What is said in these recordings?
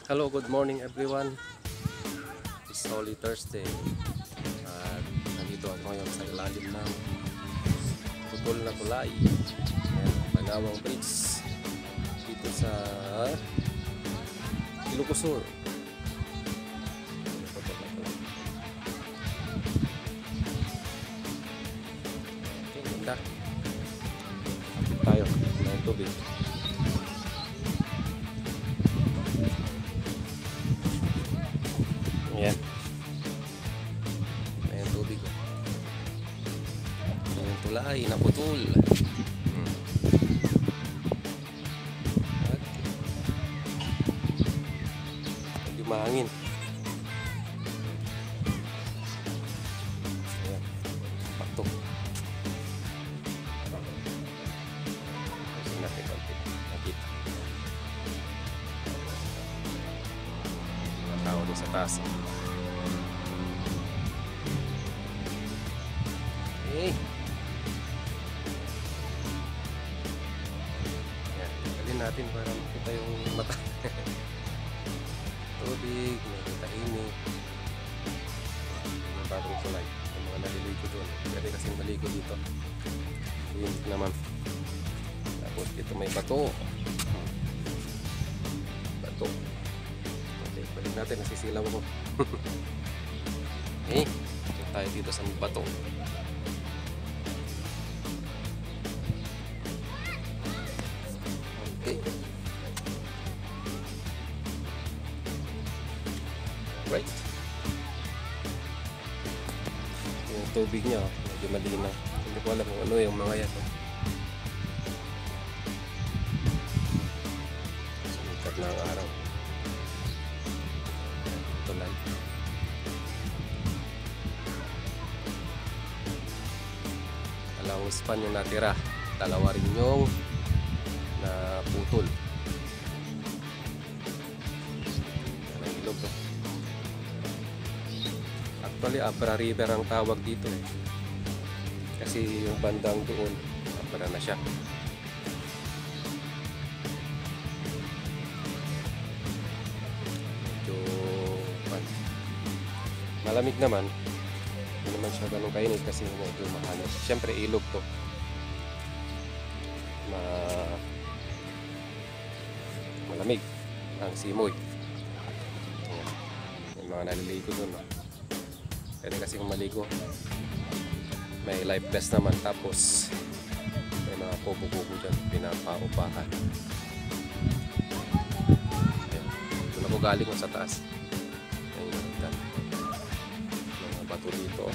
Hello, good morning everyone. It's Holy Thursday. At nandito ako ngayon sa ilalim ng putol na kulay. Ayan, Panawang Bridge dito sa Ilocos Sur. Putol na kulay. Okay, ganda. Kapit tayo ng tubig. Ayan. Ayan tubig. Ayan tulay, naputol. Okay. Medyo mahangin. Ayan. Patok. Kasi natin konti. Nakita. Mga tao doon sa taas. Okay. Ayan, galin natin para makita yung mata. Tubig, nakita init. Yung bagong kulay. Yung mga naliligo doon. Pwede kasing maligo dito. Init naman. Tapos dito may bato. Bato. Okay, balik natin. Nasisilaw ako. Okay. Ito tayo dito sa bato. Okay. Right. Yung tubig niya, medyo malinaw. Hindi ko alam kung ano yung mga yan. Sumikat na ang araw. Tulay. Dalawang span yung natira. Dalawa rin yung na putol. Yan ang ilog. Actually, Abra River ang tawag dito eh. Kasi yung bandang doon, Abra na siya. Medyo malamig naman. Hindi naman siya ganun kainit kasi medyo mahalas. Siyempre, ilog to. Malamig ang simoy. Ayan. Yung mga naliligo doon, no? Pwede kasi kung maligo may life vest naman, tapos may mga kubo-kubo dyan pinapaupahan. Doon ako galing sa taas. Ayan, mga bato dito.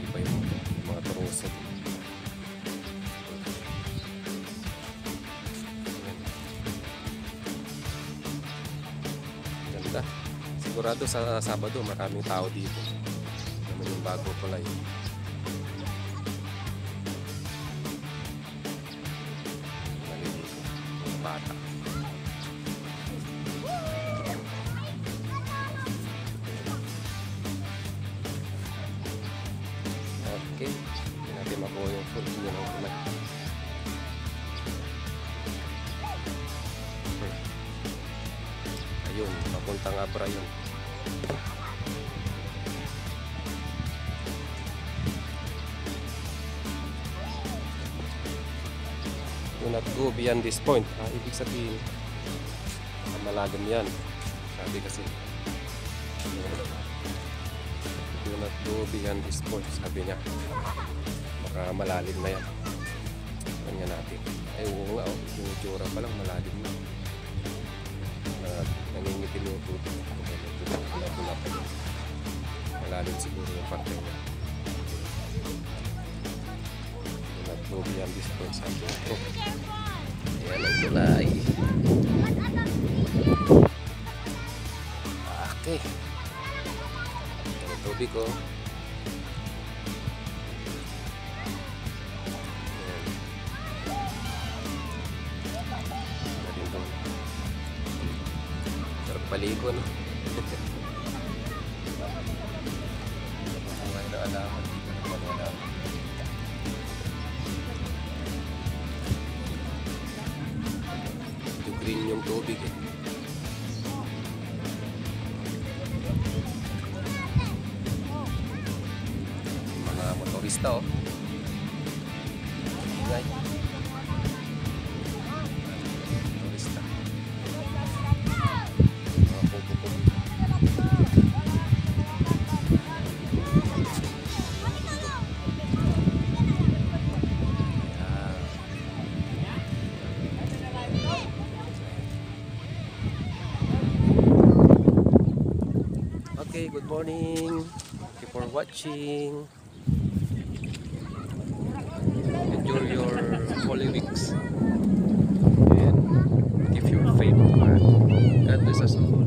Iba yung mga turusot. Ganda. Sigurado sa Sabado maraming tao dito. Naman yung bago kulay. Maliligo. Mga bata. Okay. Hindi natin makuha yung full view ng kulay. Ayun, papuntang Abra yun. Do not go beyond this point. Ibig sabihin, malalim yan. Sabi kasi, do not go beyond this point. Sabi niya, baka malalim na yan. Ganyan natin. Ay, oo nga, yung itsura pa lang malalim na. Nangingitim yung tubig. Pula-pula pa yun. Malalim siguro yung parte niya. Do not go beyond this point. Sabi niya. Ayan ang tulay. Okay. Ayan ang tubig ko. Sarap paligo, no? Wala na alaman dito. Wala. din yung tubig eh. Mga motorista oh. Ingay. Motorista. Mga kubo-kubo. Okay, good morning. Thank you for watching. Enjoy your Holy Weeks and keep your faith. God bless us all.